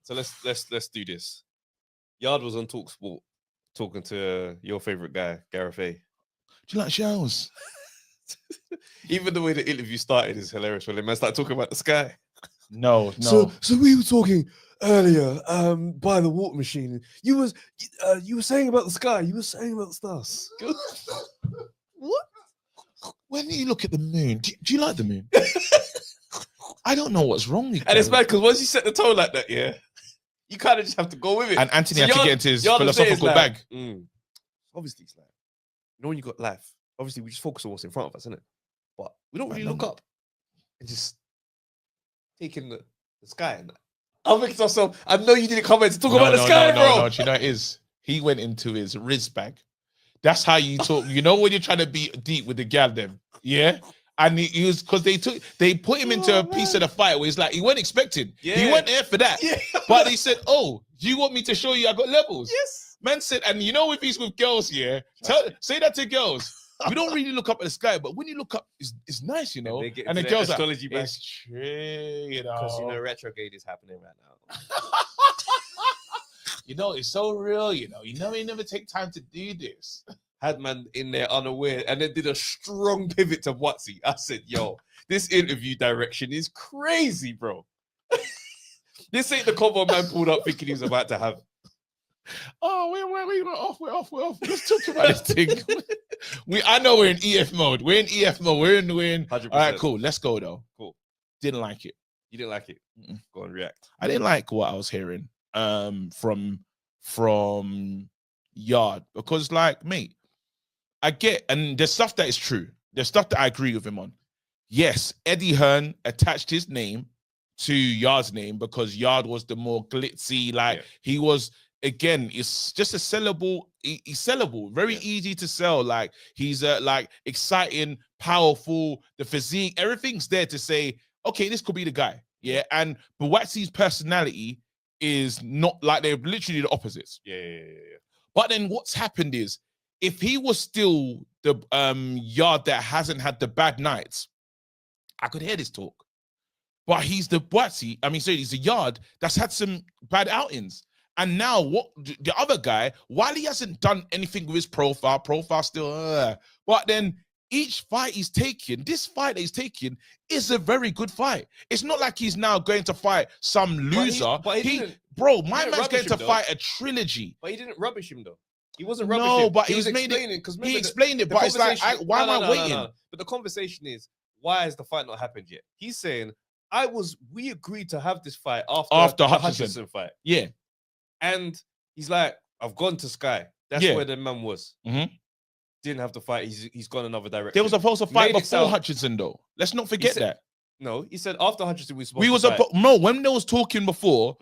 So let's do this. Yarde was on TalkSport talking to your favorite guy, Gareth A. Do you like showers? Even the way the interview started is hilarious when they man start talking about the sky. No. So we were talking earlier by the water machine. You were saying about the sky. You were saying about the stars. What? When you look at the moon, do you like the moon? I don't know what's wrong with you. And it's bad because once you set the tone like that, yeah, you kind of just have to go with it. And Anthony had to get into his philosophical bag. Obviously, it's like, when you got life, obviously we just focus on what's in front of us, innit? But we don't really look up and just take in the sky and that. I'm thinking to myself, I know you didn't come in to talk about the sky, bro. No, do you know what it is? He went into his Riz bag. That's how you talk. You know when you're trying to be deep with the gal, them, yeah. And he was because they put him into a piece of the fight where he's like he wasn't expecting. Yeah. He went there for that. Yeah. But he said, "Oh, do you want me to show you I got levels?" Yes. Man said, and if he's with girls, yeah, say that to girls. We don't really look up at the sky, but when you look up, it's nice, And the girls are like, it's true, Because retrograde is happening right now. It's so real, you never take time to do this. Had man in there unaware and then did a strong pivot to Buatsi. I said, yo, this interview direction is crazy, bro. This ain't the combo man pulled up thinking he was about to have. Oh, we're off. Let's talk about this thing. I know we're in EF mode. We're in EF mode. We're in 100%. All right, cool. Let's go though. Cool. Didn't like it. You didn't like it? Mm-mm. Go and react. I didn't like what I was hearing from Yarde because, like, mate, I get, and there's stuff that is true. There's stuff that I agree with him on. Yes, Eddie Hearn attached his name to Yarde's name because Yarde was the more glitzy, he was. Again, it's just a sellable. He's sellable, very easy to sell. Like he's exciting, powerful. The physique, everything's there to say, okay, this could be the guy. Yeah, and Buatsi's personality is not like they're literally the opposites. Yeah. But then what's happened is, if he was still the Yarde that hasn't had the bad nights, I could hear this talk. But he's the Buatsi. He's the Yarde that's had some bad outings. And now what the other guy, while he hasn't done anything with his profile still, but then each fight he's taking, this fight that he's taking is a very good fight. It's not like he's now going to fight some loser. My man's going to fight a trilogy. But he didn't rubbish him though. He wasn't rubbish him. No, but he explained it, but it's like, why am I waiting? No. But the conversation is, why has the fight not happened yet? He's saying, we agreed to have this fight after the Hutchinson fight. Yeah. And he's like, I've gone to Sky. That's where the man was. Mm-hmm. Didn't have to fight. He's gone another direction. They was supposed to fight before Hutchinson, though. Let's not forget that. No, he said after Hutchinson we was supposed to fight. No, when they was talking before,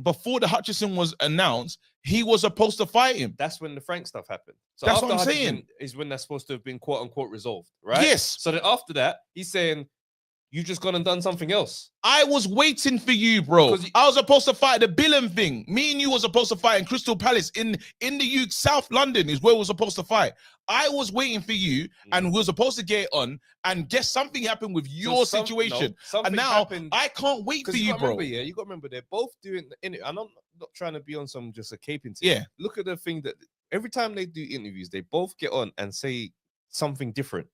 before the Hutchinson was announced, he was supposed to fight him. That's when the Frank stuff happened. So that's what I'm saying. Is when that's supposed to have been quote unquote resolved, right? Yes. So then after that, he's saying, you just gone and done something else. I was waiting for you, bro. I was supposed to fight the Billen thing. Me and you were supposed to fight in Crystal Palace in the South London is where we were supposed to fight. I was waiting for you, and we were supposed to get it on. And guess something happened with your situation. And now I can't wait for you, bro. You got to remember they're both doing in it. And I'm not trying to be on some just a caping thing. Yeah. Look at the thing that every time they do interviews, they both get on and say something different.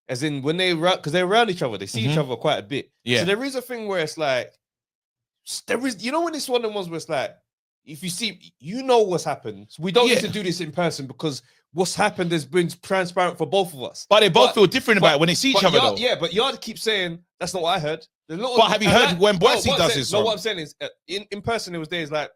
As in when because they're around each other, they see each other quite a bit. Yeah. So there is a thing where it's like, when it's one of the ones where it's like, if you see, what's happened. So we don't need to do this in person because what's happened has been transparent for both of us. But they both feel different about it when they see each other, though. Yeah, but Yarde keeps saying, that's not what I heard. But have you heard when Buatsi does this? No, what I'm saying is, in person, it was days like,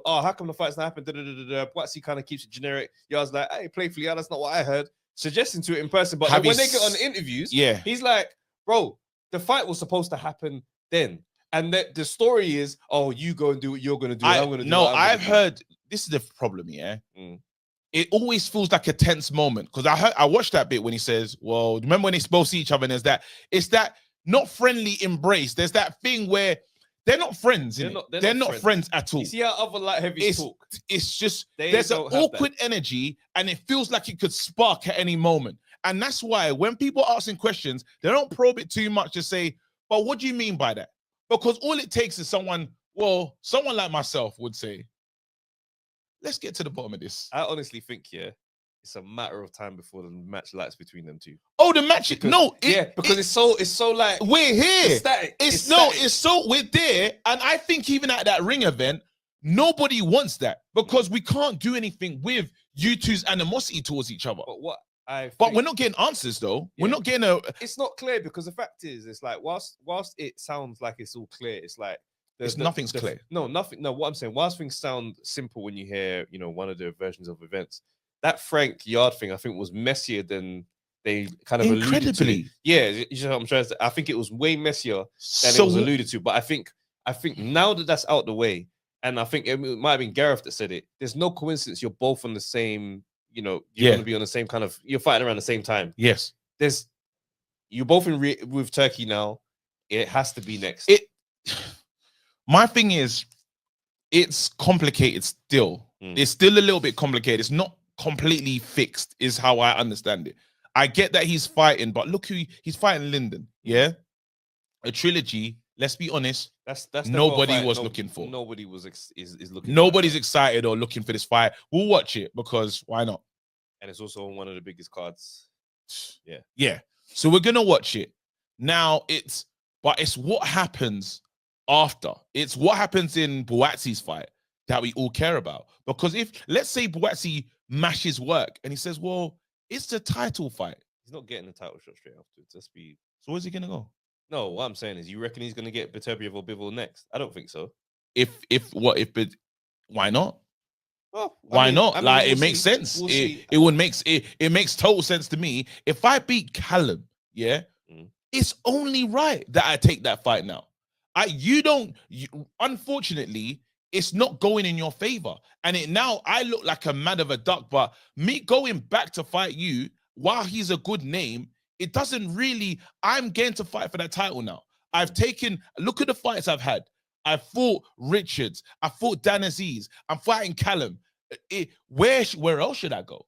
how come the fight's not happened? Buatsi kind of keeps it generic. Yarde's like, hey, playfully, that's not what I heard. Suggesting to it in person, but when they get on the interviews, he's like, bro, the fight was supposed to happen then. And the story is, you go and do what you're going to do. I'm going to do No, I've heard, this is the problem, It always feels like a tense moment. Because I watched that bit when he says, well, remember when they both see each other and it's that not friendly embrace. There's that thing where they're not friends. They're not friends at all. You see how other light heavies talk? It's just, there's an awkward energy and it feels like it could spark at any moment. And that's why when people are asking questions, they don't probe it too much to say, but what do you mean by that? Because all it takes is someone Well, someone like myself would say, let's get to the bottom of this. I honestly think, it's a matter of time before the match lights between them two. Oh, the match? Because it's so like we're here. It's static. We're there, and I think even at that ring event, nobody wants that because we can't do anything with you two's animosity towards each other. But we're not getting answers though. We're not getting It's not clear because the fact is, it's like whilst it sounds like it's all clear, it's like nothing's clear. No, nothing. No, what I'm saying, whilst things sound simple when you hear, one of the versions of events, that Frank Yarde thing, I think, was messier than they kind of alluded to. Yeah, you know what I'm trying to say. I think it was way messier than it was alluded to. But I think now that that's out the way, and I think it might have been Gareth that said it. There's no coincidence. You're both on the same. You're going to be on the same kind of. You're fighting around the same time. Yes. You're both with Turkey now. It has to be next. My thing is, it's complicated still. It's still a little bit complicated. It's not completely fixed, is how I understand it. I get that he's fighting, but look who he's fighting. Lyndon, yeah, a trilogy. Let's be honest. That's nobody was looking for. Nobody was is looking. Nobody's excited or looking for this fight. We'll watch it because why not? And it's also on one of the biggest cards. Yeah. So we're gonna watch it now. It's what happens after. It's what happens in Buatsi's fight that we all care about. Because if let's say Buatsi mashes work and he says, "Well, it's the title fight," he's not getting the title shot straight afterwards. So where's he gonna go? No, what I'm saying is, you reckon he's gonna get Beterbiev or Bivol next? I don't think so. Why not? Well, why not? It makes sense. It makes total sense to me. If I beat Callum, it's only right that I take that fight now. Unfortunately, it's not going in your favor. And now I look like a mad of a duck, but me going back to fight you while he's a good name, it doesn't really, I'm getting to fight for that title now. Look at the fights I've had. I fought Richards. I fought Dan Aziz. I'm fighting Callum. Where else should I go?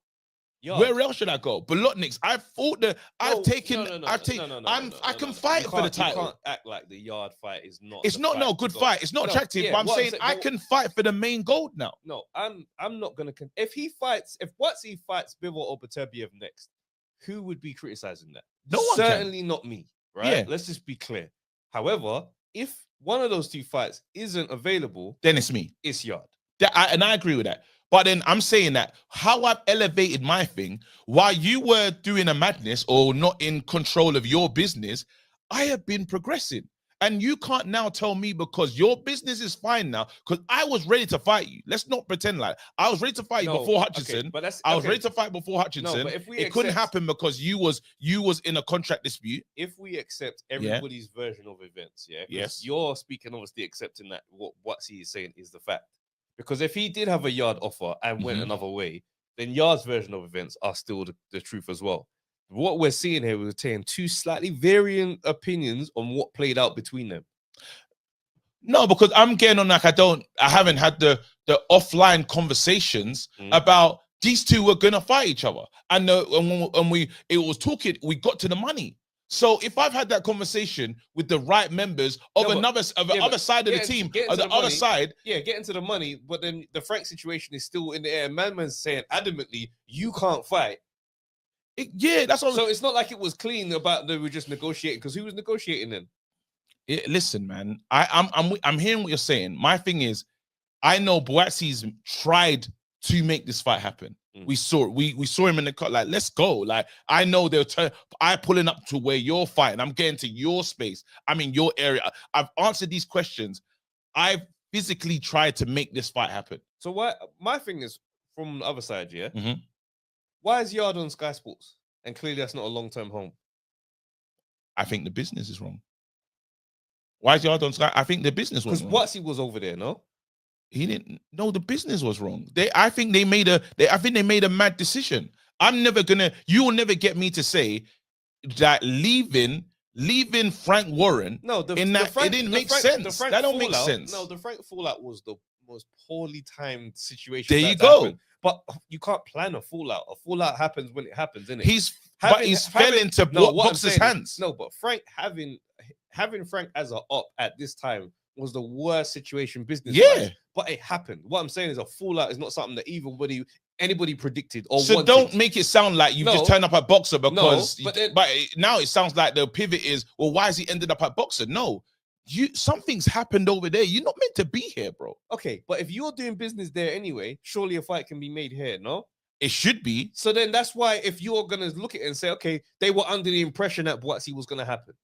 Where else should I go? Bolotniks. I can fight for the title. You can't act like the Yarde fight is not. It's not no good fight. It's not attractive. But I'm saying I can fight for the main gold now. No, I'm not gonna. If Buatsi fights Bivol or Beterbiev next, who would be criticizing that? No one. Certainly not me. Right? Yeah. Let's just be clear. However, if one of those two fights isn't available, then it's me. It's Yarde. And I agree with that. But then I'm saying that how I've elevated my thing while you were doing a madness or not in control of your business, I have been progressing. And you can't now tell me because your business is fine now, because I was ready to fight you. Let's not pretend like I was ready to fight you before Hutchinson. Okay, I was ready to fight before Hutchinson. No, but it couldn't happen because you was in a contract dispute. If we accept everybody's version of events, yes, you're speaking obviously accepting that what Buatsi is saying is the fact. Because if he did have a Yarde offer and went another way, then Yarde's version of events are still the truth as well. What we're seeing here, we're taking two slightly varying opinions on what played out between them. No, because I'm getting on like I haven't had the offline conversations about these two were gonna fight each other, and we got to the money. So if I've had that conversation with the right members of the other side of the team, or the other side, getting to the money, but then the Frank situation is still in the air. Man's saying adamantly, you can't fight. That's what. So it's not like it was clean about they were just negotiating, because who was negotiating then? Listen, man, I'm hearing what you're saying. My thing is, I know Buatsi's tried to make this fight happen. We saw it. We saw him in the cut. Like, let's go. Like, I know I pulling up to where you're fighting. I'm getting to your space. I'm in your area. I've answered these questions. I've physically tried to make this fight happen. So my thing is from the other side, why is Yarde on Sky Sports? And clearly that's not a long-term home. I think the business is wrong. Why is Yarde on Sky? I think the business was wrong. Because Buatsi was over there, no? He didn't. No, the business was wrong. I think they made a mad decision. You will never get me to say that leaving Frank Warren. No, it didn't make sense. That don't make sense. No, the Frank fallout was the most poorly timed situation. There you go. But you can't plan a fallout. A fallout happens when it happens, innit? He's fell into Boxer's hands. No, but Frank having Frank as an op at this time was the worst situation business. Yeah. But it happened. What I'm saying is a fallout is not something that anybody predicted or so wanted. Don't make it sound like you just turned up at Boxer because but now it sounds like the pivot is, well, why has he ended up at Boxer? No, something's happened over there. You're not meant to be here, bro. Okay, but if you're doing business there anyway, surely a fight can be made here, no? It should be. So then that's why if you're gonna look at it and say, okay, they were under the impression that Buatsi was gonna happen.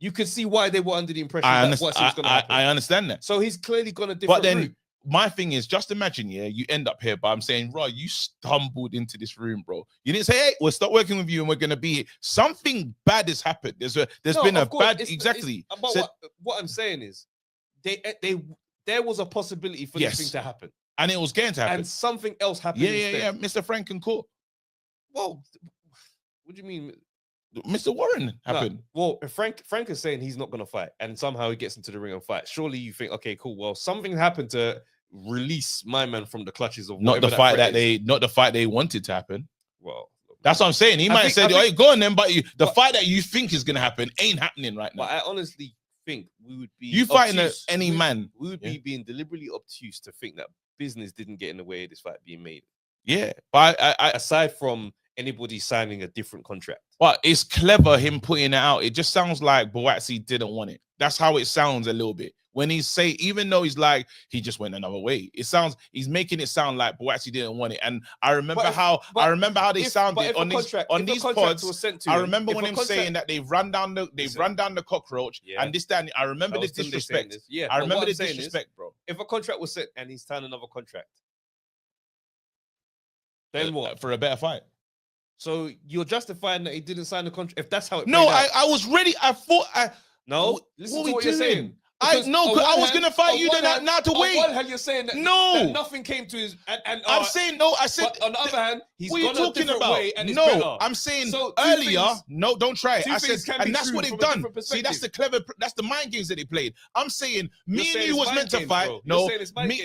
You could see why they were under the impression that Buatsi was gonna happen. I understand that. So he's clearly gone a different route. My thing is, just imagine, you end up here, but I'm saying, bro, you stumbled into this room, bro. You didn't say, hey, we'll start working with you and we're going to be here. Something bad has happened. There's been a bad, exactly. What I'm saying is, there was a possibility for this thing to happen. And it was going to happen. And something else happened instead. Yeah, Mr. Frankencourt. Well, what do you mean? Mr. Warren happened. No. Well, Frank is saying he's not going to fight, and somehow he gets into the ring and fight. Surely you think, okay, cool. Well, something happened to release my man from the clutches of not the fight they wanted to happen. Well, that's what I'm saying. He might have said, "Oh, go on then," but the fight that you think is going to happen ain't happening right now. But I honestly think we would be fighting any man. We would be being deliberately obtuse to think that business didn't get in the way of this fight being made. Yeah, but I aside from anybody signing a different contract. But it's clever him putting it out. It just sounds like Buatsi didn't want it. That's how it sounds a little bit. When even though he's like, he just went another way. He's making it sound like Buatsi didn't want it. And I remember how they sounded on these pods. I remember when him saying that they've run down the cockroach and this, that, and I remember this disrespect. I remember this disrespect, bro. If a contract was set and he's signed another contract, then what? For a better fight. So you're justifying that he didn't sign the contract. If that's how it no, I was ready. I thought listen to what you're saying. I was gonna fight you then now to wait. On one hand, you're saying that nothing came to his I'm saying no. I said on the other hand, he's what gone are you talking about? Way and no, better. I'm saying earlier. No, don't try it. I said, and that's what they've done. See, that's the mind games that they played. I'm saying me and you was meant to fight. No,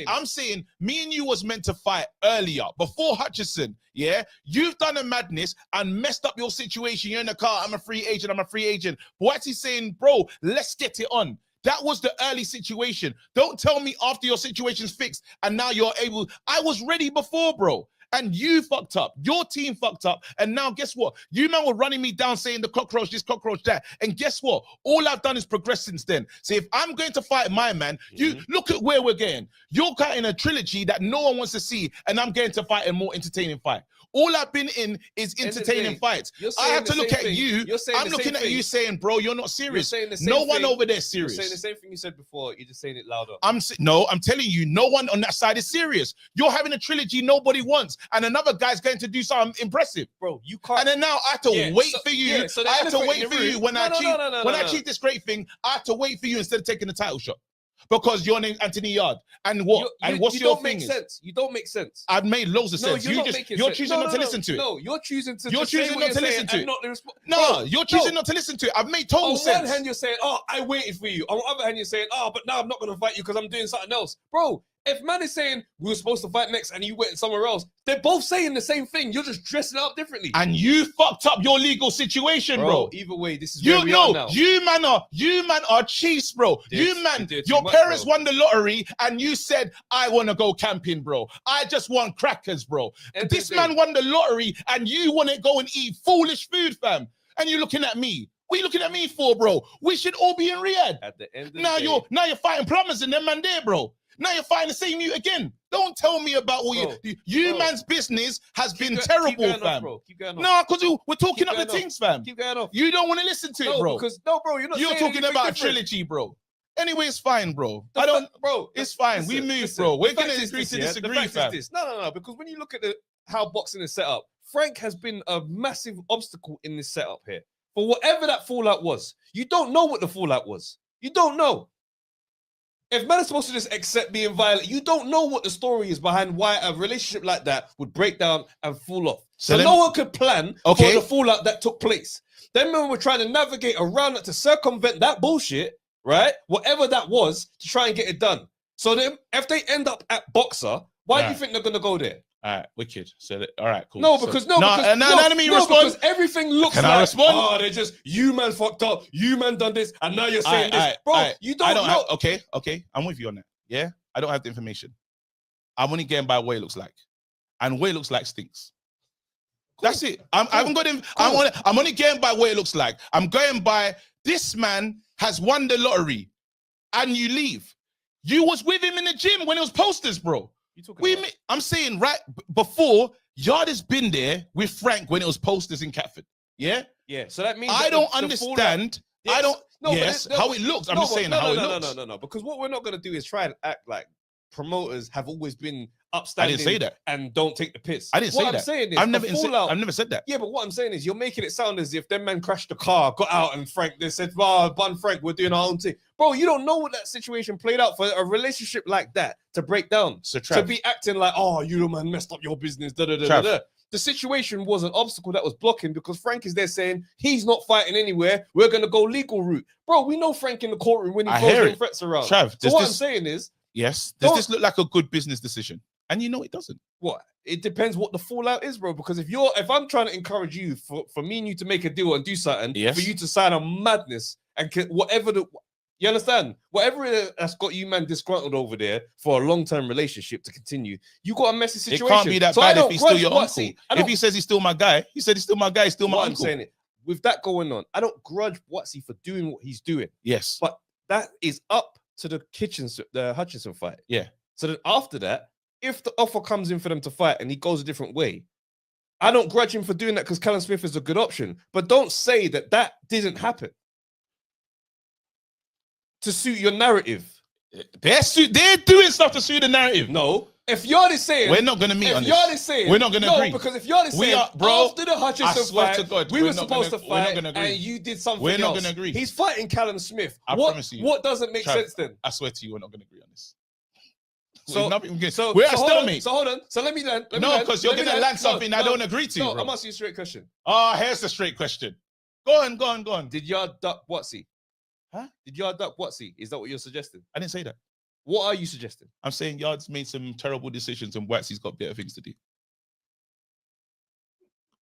I'm saying me and you was meant to fight earlier before Hutchison. Yeah, you've done a madness and messed up your situation. You're in the car. I'm a free agent. Buatsi's saying, bro, let's get it on. That was the early situation. Don't tell me after your situation's fixed and now you're able. I was ready before, bro. And you fucked up. Your team fucked up. And now guess what? You man were running me down saying the cockroach, this cockroach, that. And guess what? All I've done is progress since then. So if I'm going to fight my man, you look at where we're getting. You're cutting a trilogy that no one wants to see. And I'm going to fight a more entertaining fight. All I've been in is entertaining fights. I have to look at you. I'm looking at you saying, bro, you're not serious. No one over there is serious. You're saying the same thing you said before. You're just saying it louder. I'm telling you, no one on that side is serious. You're having a trilogy nobody wants. And another guy's going to do something impressive. Bro, you can't. And then now I have to wait for you. I have to wait for you when I achieve this great thing. I have to wait for you instead of taking the title shot. Because your name's Anthony Yarde. And what? And what's your thing? You don't make sense. I've made loads of sense. You're choosing not to listen to it. No, you're choosing to listen to it. No, you're choosing not to listen to it. I've made total sense. On one hand, you're saying, oh, I waited for you. On the other hand, you're saying, oh, but now I'm not going to fight you because I'm doing something else. Bro, if man is saying we were supposed to fight next and you went somewhere else, they're both saying the same thing. You're just dressing it up differently. And you fucked up your legal situation, bro. Either way, this is where we are now. You man are chiefs, bro. Your parents won the lottery and you said, I want to go camping, bro. I just want crackers, bro. This man won the lottery and you want to go and eat foolish food, fam. And you're looking at me. What are you looking at me for, bro? We should all be in Riyadh. At the end of now you're fighting plumbers and them man there, bro. Now you're fighting the same you again. Don't tell me about what man's business has been terrible, fam. Keep going on. No, because we're talking up the things, fam. Keep going off. You don't want to listen to it, bro. Bro, you're talking about a trilogy, bro. Anyway, it's fine, bro. It's fine. We move, bro. We're gonna agree to disagree, fam. No. Because when you look at how boxing is set up, Frank has been a massive obstacle in this setup here. For whatever that fallout was, you don't know what the fallout was. You don't know. If man is supposed to just accept being violent, you don't know what the story is behind why a relationship like that would break down and fall off. So no one could plan for the fallout that took place. Then when we're trying to navigate around that to circumvent that bullshit, right? Whatever that was, to try and get it done. So then if they end up at Boxer, why do you think they're going to go there? All right, wicked. So, all right, cool. No, because let me respond. Because everything looks Can like, I respond? oh, they just, you man fucked up, you man done this, and now you're saying this. Bro, you don't know. Okay, I'm with you on that. Yeah, I don't have the information. I'm only getting by what it looks like. And what it looks like stinks. Cool. That's it. I haven't got him. Cool. I'm only getting by what it looks like. I'm going by, this man has won the lottery and you leave. You was with him in the gym when it was posters, bro. I'm saying right before, Yarde's been there with Frank when it was posters in Catford. Yeah? Yeah. So that means I don't understand. I don't. No, yes, how it looks. I'm just saying how it looks. No. Because what we're not going to do is try and act like promoters have always been upstanding. I didn't say that. And don't take the piss. I didn't say that. What I'm saying is, I've never said that. Yeah, but what I'm saying is, you're making it sound as if them men crashed the car, got out, and Frank, they said, "Well, Bun Frank, we're doing our own thing." Bro, you don't know what that situation played out for a relationship like that to break down. So to be acting like, "Oh, you man messed up your business." The situation was an obstacle that was blocking because Frank is there saying he's not fighting anywhere. We're gonna go legal route, bro. We know Frank in the courtroom when he throws them threats around. Trav, so what I'm saying is, yes, does this look like a good business decision? And you know it doesn't. What? It depends what the fallout is, bro. Because if I'm trying to encourage you for me and you to make a deal and do something, for you to sign on madness and whatever you understand? Whatever it that's got you man disgruntled over there for a long-term relationship to continue, you got a messy situation. It can't be that bad if he's still your uncle. If he says he's still my guy, he said he's still my guy, he's still my uncle. I'm saying it. With that going on, I don't grudge Buatsi for doing what he's doing. Yes. But that is up to the Hutchinson fight. Yeah. So then after that, if the offer comes in for them to fight and he goes a different way, I don't grudge him for doing that because Callum Smith is a good option. But don't say that didn't happen to suit your narrative. They're doing stuff to suit the narrative. No. If Yarde's saying we're not going to meet on this. Yarde's saying we're not going to agree. Because if Yarde's saying after the Hutchinson fight, God, we were supposed to fight and you did something we're not else. going to agree. He's fighting Callum Smith. I promise you. What doesn't make sense then? I swear to you, we're not going to agree on this. So we're at stalemate. So hold on. So let me land. No, because you're going to land something I don't agree to. No, I'm asking you a straight question. Here's the straight question. Go on. Did Yarde duck Buatsi? Huh? Did Yarde duck Buatsi? Is that what you're suggesting? I didn't say that. What are you suggesting? I'm saying Yarde's made some terrible decisions and Buatsi's got better things to do.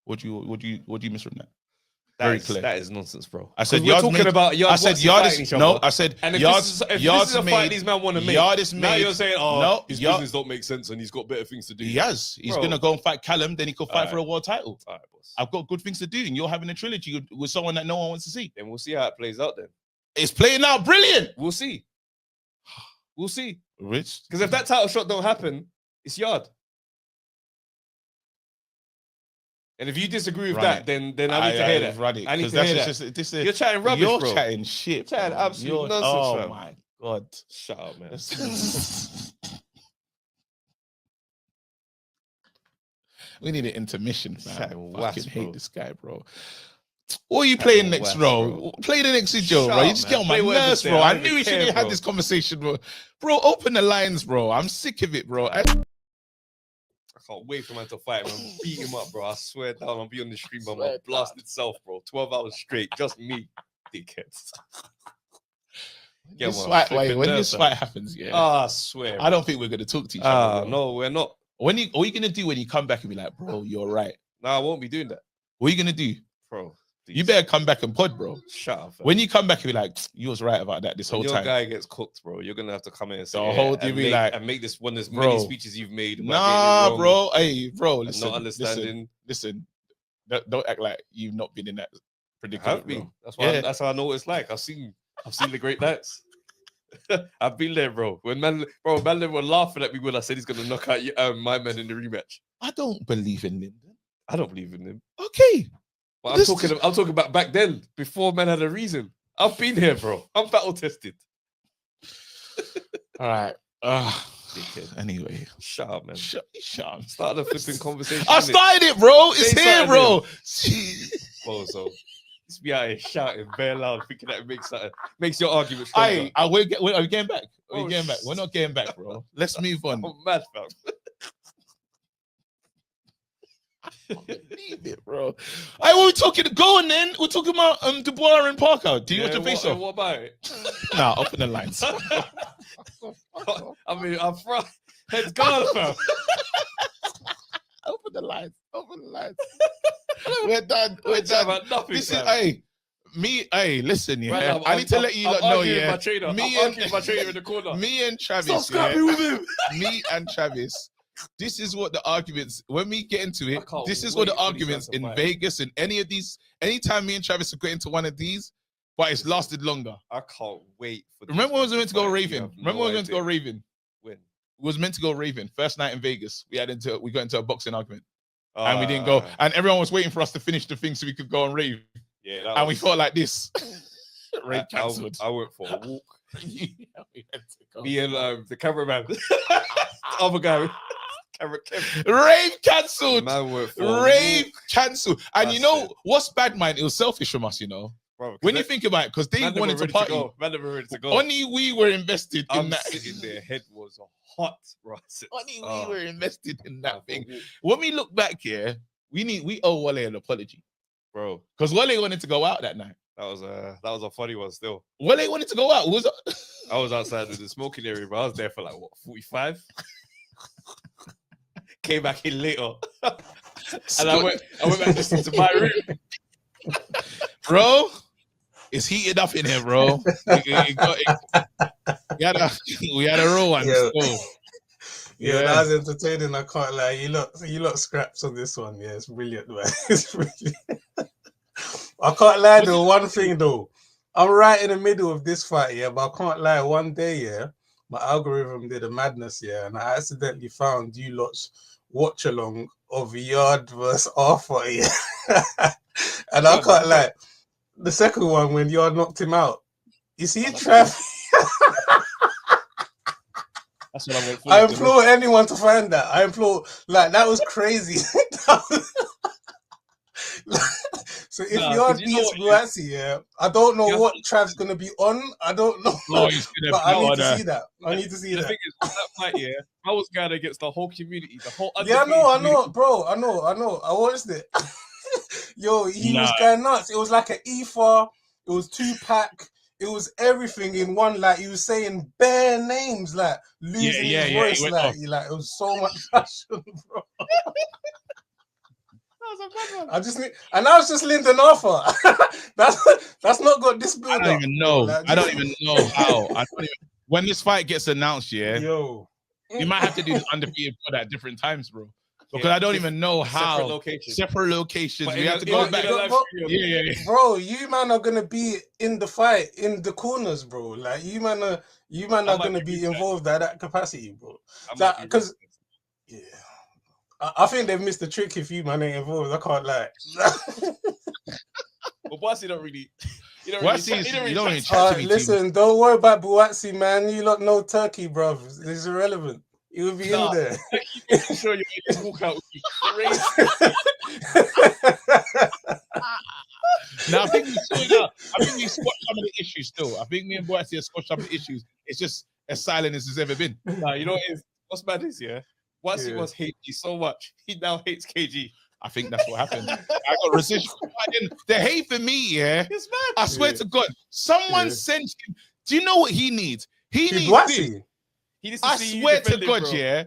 What do you miss from that? Very clear. That is nonsense, bro. I said we're talking about Yarde. I said Yarde's no. I said and if this is a fight these men want to make. Yarde's made. Now you're saying, no, his business don't make sense and he's got better things to do. He has. He's gonna go and fight Callum. Then he could fight for a world title. All right, boss. I've got good things to do, and you're having a trilogy with someone that no one wants to see. Then we'll see how it plays out. Then it's playing out brilliant. We'll see. We'll see. Rich, because if that title shot don't happen, it's Yarde. And if you disagree with that, then I need to hear that. I need to hear that. You're chatting rubbish, bro. You're chatting shit. You're chatting absolute nonsense, oh my God. Shut up, man. We need an intermission, man. I fucking hate this guy, bro. What are you playing next, bro? Play the next video, bro. You just get on my nerves, bro. I knew we should have had this conversation, bro. Bro, open the lines, bro. I'm sick of it, bro. I can't wait for him to fight him and beat him up, bro. I swear down, I'll be on the stream by my blasted self, bro. 12 hours straight, just me, dickheads. When this fight happens, I swear. I don't think we're gonna talk to each other. No, we're not. What are you gonna do when you come back and be like, bro, you're right? No, I won't be doing that. What are you gonna do, bro? You better come back and pod, bro. Shut up. When you come back and be like, you was right about that this whole time. Your guy gets cooked, bro. You're gonna have to come in and say, make this one as many speeches you've made. Nah, bro. Hey, bro. Listen, not understanding. Listen. Don't act like you've not been in that predicament. I've been. That's how I know what it's like. I've seen the great nights. I've been there, bro. When man were laughing at me when I said he's gonna knock out my man in the rematch. I don't believe in Linden. I don't believe in him. Okay. But I'm talking about back then, before man had a reason. I've been here, bro. I'm battle tested. All right. Anyway. Shut up, man. Shut up. Start the flipping conversation. I started it, bro. It's here, bro. So just be out here shouting very loud, thinking that it makes your argument stronger. Are we getting back? Are we getting back? We're not getting back, bro. Let's move on. I'm mad, fam. Leave it, bro. Hey, what we talking? Go on then. We're talking about Dubois and Parker. Do you watch the face off? What about it? Nah, open the lines. I mean, I'm heads gone, fam. the lines. We're done. We're done. This is, listen, yeah. I need to let you know, yeah. my trainer in the corner. Me and Travis. Stop scrapping with him. Me and Travis. This is what the arguments, when we get into it, this is what the arguments in Vegas and anytime me and Travis have got into one of these, but it's lasted longer. I can't wait for Remember when we was meant to go raving? When? When? We was meant to go raving. First night in Vegas, we got into a boxing argument. And we didn't go. And everyone was waiting for us to finish the thing so we could go and rave. Yeah. And we felt like this. Rave cancelled. I went for a walk. Me and the cameraman. The other guy. Rave cancelled. Rave cancelled. And you know what's bad, man? It was selfish from us, you know. Bro, when you think about it, because they wanted to party. Man, they were ready to go. Only we were invested in that. Their head was hot, bro. Only we were invested in that thing. When we look back here, we owe Wale an apology, bro. Because Wale wanted to go out that night. That was a funny one still. Wale wanted to go out. I was outside in the smoking area, bro. I was there for like 45. Came back in later. And I went back just into my room. Bro, it's heated up in here, bro. We had a raw one. Yeah, that was entertaining. I can't lie. You lot scraps on this one. Yeah, it's brilliant, man. It's brilliant. I can't lie though. One thing though, I'm right in the middle of this fight, yeah, but I can't lie. One day, yeah, my algorithm did a madness, yeah, and I accidentally found you lot's watch along of Yarde versus Arthur, yeah. And I can't lie. The second one when Yarde knocked him out, you see, Trav. That's what I went for. I implore anyone to find that. That was crazy. So if Yarde beats Buatsi, yeah, I don't know what Trav's gonna be on. I don't know. No, but I need to see that. The thing is, that fight, yeah, I was going against the whole community, the whole. Yeah, I know, bro. I know. I watched it. Yo, he was going nuts. It was like an EFA. It was 2-pack. It was everything in one. Like he was saying bare names, like losing his voice. It was so much passion, bro. I just need, and that was just Lyndon Arthur. that's not got this build. I don't even know. I don't even know how. When this fight gets announced, you might have to do Undefeated pod at different times, bro. Because I don't even know how. Separate locations. We have to go back. Bro, you man are gonna be in the fight in the corners, bro. Like you man are gonna be involved at that capacity, bro. Because I think they've missed the trick if you man ain't involved. I can't lie. But Buatsi don't really. You don't really chat to me. Listen, don't worry about Buatsi, man. You lot know Turkey, bro. It's irrelevant. He will be in there. I'm sure you make walk out with you crazy. Now I think we squashed some of the issues still. I think me and Buatsi have squashed some of the issues. It's just as silent as it's ever been. Nah, you know what is? What's bad is, Buatsi was hating so much. He now hates KG. I think that's what happened. I got residual. The hate for me, it's mad. I swear to God, someone sent him. Do you know what he needs? He needs Buatsi. I swear to God, bro.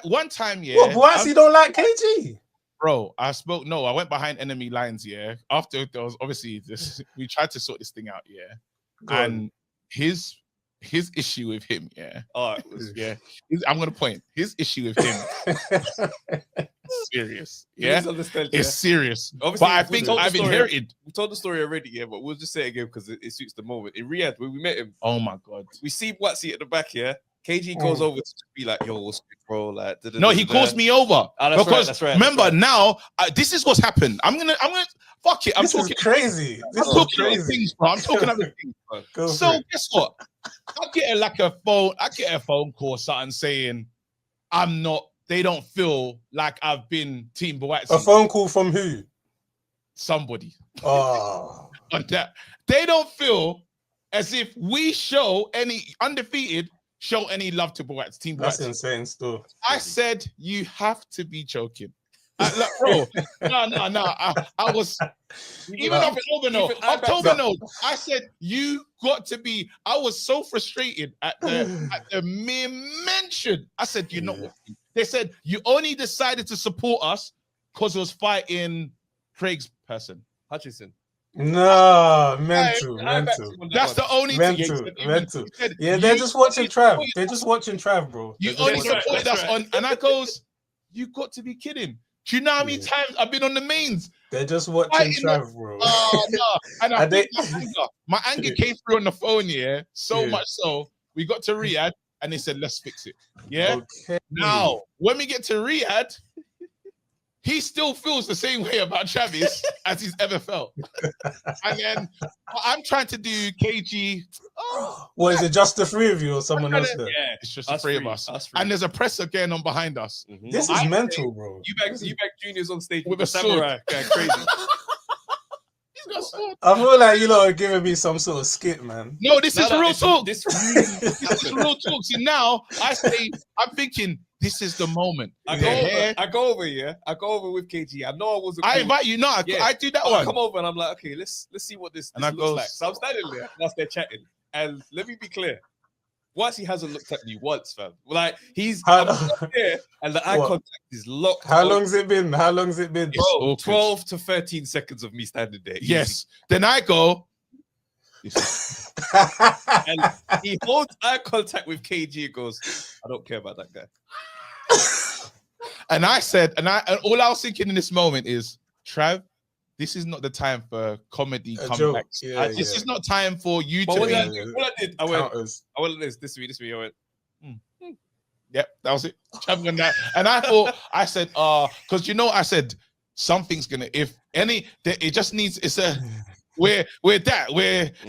One time, What, Buatsi don't like KG? Bro, I went behind enemy lines, After there was obviously this, we tried to sort this thing out, and his issue with him, I'm gonna point his issue with him. Serious, it's serious. Obviously, but I think I've inherited. We told the story already, but we'll just say it again because it suits the moment. In Riyadh, when we met him, oh my God, we see Buatsi at the back, KG goes over to be like, "Yo, what's good, bro?" Like, no, he calls me over that's right. Remember now, this is what's happened. I'm gonna fuck it. This is crazy. I'm talking about things, bro. I'm talking about things, bro. So guess what? I get a phone call, or something saying they don't feel like I've been Team Buatsi. A phone call from who? Somebody. Oh. On that. They don't feel as if we show any Undefeated show any love to Buatsi, Team Buatsi. That's insane stuff. I said, you have to be joking. Bro, no. I was, even October note, I said, you got to be, I was so frustrated at the mere mention. I said, you know what? They said, you only decided to support us because it was fighting Craig's person. Hutchinson. No, mental. That's the only mental. Said, yeah, they're just watching Trav. They're just watching Trav, bro. You only supported us on, and I goes, you got to be kidding. Do you know how many times I've been on the mains? They're just watching Trav, bro. Oh no! And I think my anger came through on the phone, so much so we got to Riyadh and they said, let's fix it. Yeah. Okay. Now, when we get to Riyadh, he still feels the same way about Travis as he's ever felt. And then I'm trying to do KG. What is it? Just the three of you or someone else there? Yeah, it's just the three of us. And there's a presser going on behind us. Mm-hmm. This is mental, bro. You back Junior's on stage with a samurai going crazy. I feel like you lot are giving me some sort of skit, man. No, this is real talk. This is real talk. See, now I'm thinking, this is the moment. I go over with KG. I know I wasn't. I invite you. No, I do that one. I come over and I'm like, okay, let's see what this looks like. So I'm standing there whilst they're chatting, and let me be clear. Buatsi hasn't looked at me once, fam. Like he's there, and the eye contact is locked. How long's it been? Bro, 12 to 13 seconds of me standing there. Yes. Easy. Then I go. And he holds eye contact with KG and goes, I don't care about that guy. And I said, and all I was thinking in this moment is, Trav, this is not the time for comedy comebacks. This is not time for you to. What I did, I went this way. I went. Yep, that was it. Trav on that, and I said, because I said something's gonna. If any, it just needs. It's a. We're a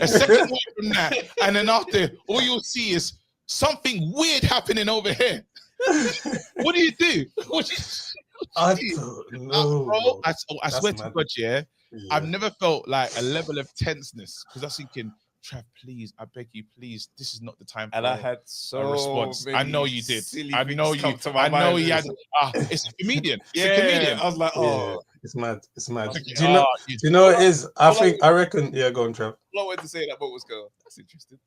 second away from that, and then after all you'll see is something weird happening over here. What do you do? I don't know, bro. I swear to God, I've never felt like a level of tenseness because I was thinking, Trav, please, I beg you, please, this is not the time. And I had a response. I know you did. I know you. I know he had. It's a comedian. It's a comedian. I was like, it's mad. Do you know what it is? I reckon. Yeah, go on, Trav. I wanted to say that, but was going. That's interesting.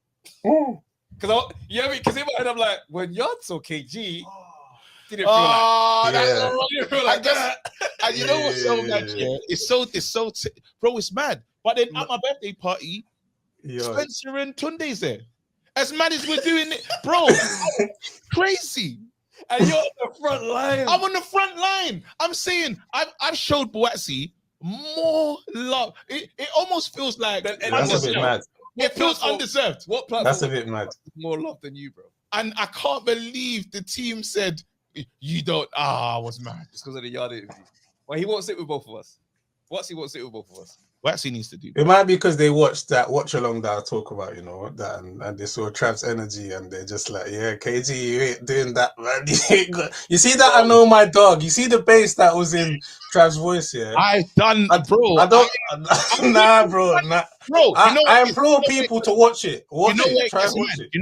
Because in my head I'm like, when Yarde saw KG, didn't feel like that. And you know what's so mad? It's so bro, it's mad. But then at my birthday party, Spencer and Tunde's there. As mad as we're doing it, bro, crazy. And you're on the front line. I'm on the front line. I'm saying I've showed Buatsi more love. It almost feels like that's a bit mad. It feels undeserved. What platform? That's a bit mad. More love than you, bro. And I can't believe the team said you don't. I was mad. It's because of the Yarde interview. Well, he won't sit with both of us. Buatsi won't sit with both of us. Buatsi needs to do. It might be because they watched that watch along that I talk about, that, and they saw Trav's energy, and they're just like, yeah, KG, you ain't doing that, man. You see that? I know my dog. You see the bass that was in Trav's voice, yeah. Bro. I don't. Nah, bro. Nah. Bro, I implore people to watch it. You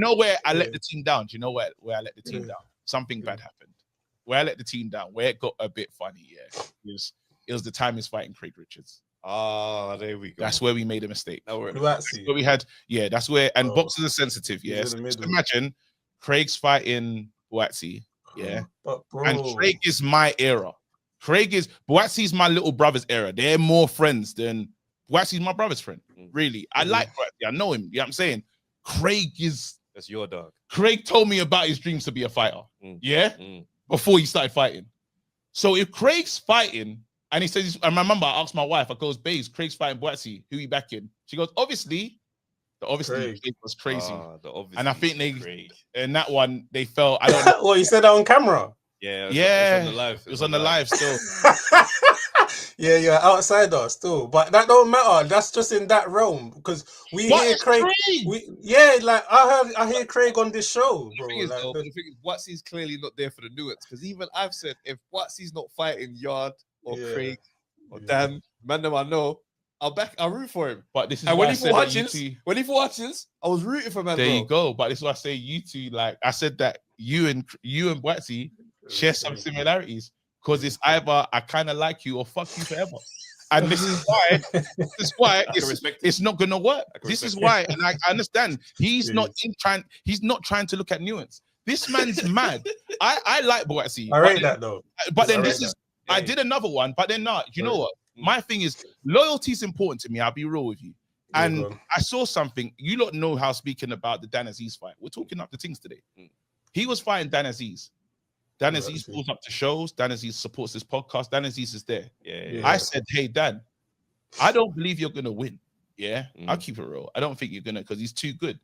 know where I let the team down? Do you know where I let the team down? Something bad happened. Where I let the team down, where it got a bit funny, it was the time he's fighting Craig Richards. There we go. That's where we made a mistake. That's where we had, that's where, and boxers are sensitive, So just imagine Craig's fighting Buatsi, But bro, and Craig is my era. Buatsi's my little brother's era. They're more friends than Buatsi's my brother's friend. Really, I like Buatsi. I know him. You know what I'm saying? That's your dog. Craig told me about his dreams to be a fighter. Before he started fighting. So if Craig's fighting, and he says, I remember I asked my wife, I goes, babes, Craig's fighting Buatsi, who he backing? She goes, obviously it was crazy. And I think in that one, they felt, I don't know. Well, you said that on camera? Yeah. It was on the live still. Yeah, you're an outsider still, but that don't matter. That's just in that realm because we hear Craig. I hear Craig on this show, bro. The thing is, Buatsi's clearly not there for the nuance because even I've said if Buatsi's not fighting Yarde or Craig or Dan, man, I know I'll root for him. But this is when he fought Hutchins, I was rooting for man. There you go. But this is why I say you two. Like I said that you and Buatsi share some similarities. Because it's either I kind of like you or fuck you forever. And this is why it's not gonna work. This is why, and I understand he's not trying to look at nuance. This man's mad. I like Buatsi. I rate that though. But then this is I did another one, but then not. You know what? My thing is loyalty is important to me. I'll be real with you. And I saw something. You don't know how speaking about the Dan Aziz fight. We're talking up the things today. He was fighting Dan Aziz. Dan Aziz pulls up to shows. Dan Aziz supports this podcast. Dan Aziz is there. I said, hey, Dan, I don't believe you're going to win. Yeah, I'll keep it real. I don't think you're going to because he's too good.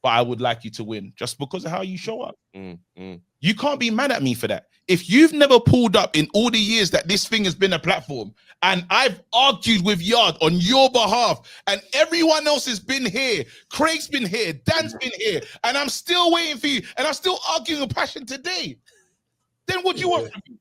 But I would like you to win just because of how you show up. You can't be mad at me for that. If you've never pulled up in all the years that this thing has been a platform, and I've argued with Yarde on your behalf, and everyone else has been here, Craig's been here, Dan's been here, and I'm still waiting for you, and I'm still arguing with passion today, then what do you want from me?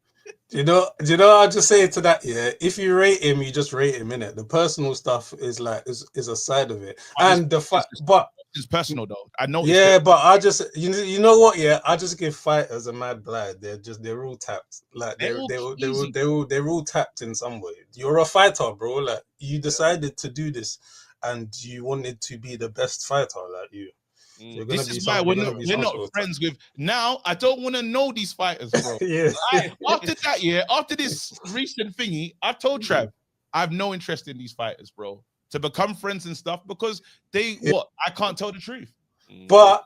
You know, I'll just say to that, if you rate him, you just rate him, innit? The personal stuff is like is a side of it. And the fact, but it's personal though. I know. Yeah, but I just you know what? Yeah, I just give fighters a mad blind. They're all tapped. Like they're all tapped in some way. You're a fighter, bro. Like you decided to do this, and you wanted to be the best fighter. Like you. This is why we're not friends with. Now I don't want to know these fighters, bro. After that, after this recent thingy, I've told Trav, I have no interest in these fighters, bro. To become friends and stuff because I can't tell the truth. But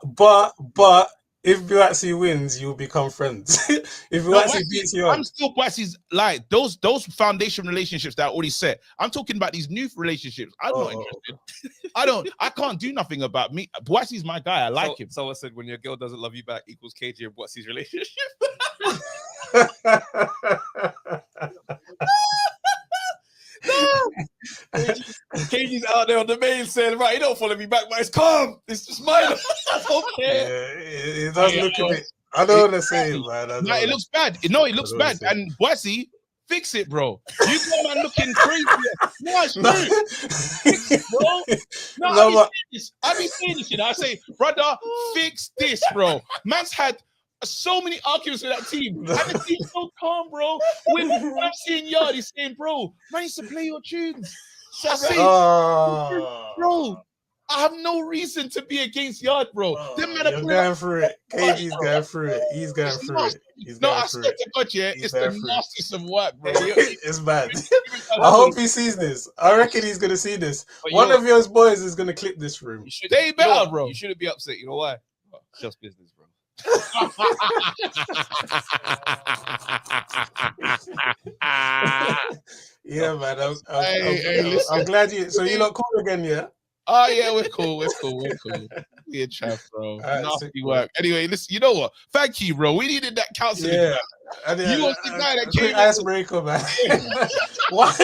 if Buatsi wins, you'll become friends. If Buatsi beats you, I'm still Buatsi's like those foundation relationships that I already set. I'm talking about these new relationships. I'm not interested. I can't do nothing about me. Buatsi's my guy. I like him. Someone said when your girl doesn't love you back equals KG and Buatsi's relationship. KG's out there on the main saying, right, he don't follow me back, but it's calm. It's just mine. Okay. It does look a bit. I don't want to say it, man. It looks bad. No, it looks bad. And Buatsi, fix it, bro. You got man looking crazy. No, it's true. Fix it, bro. No, I be saying this, you know. I say, brother, fix this, bro. Man's had so many arguments with that team. And the team's so calm, bro. When I'm seeing Yarde, he's saying, bro, man used to play your tunes. So I say, bro, I have no reason to be against Yarde, bro. You're going through it. KG's going through it. He's going through it. I swear to God, it's the nastiest of work, bro. It's bad. I hope he sees this. I reckon he's going to see this. One of your boys is going to clip this room. They better, bro. You shouldn't be upset. You know why? It's just business, bro. Yeah, man. I'm glad you. So you're not cool again, yeah? Oh yeah, we're cool. We a chat, bro. Nasty work. Anyway, listen. You know what? Thank you, bro. We needed that counseling. Yeah. You was the guy that came. Icebreaker, man. What?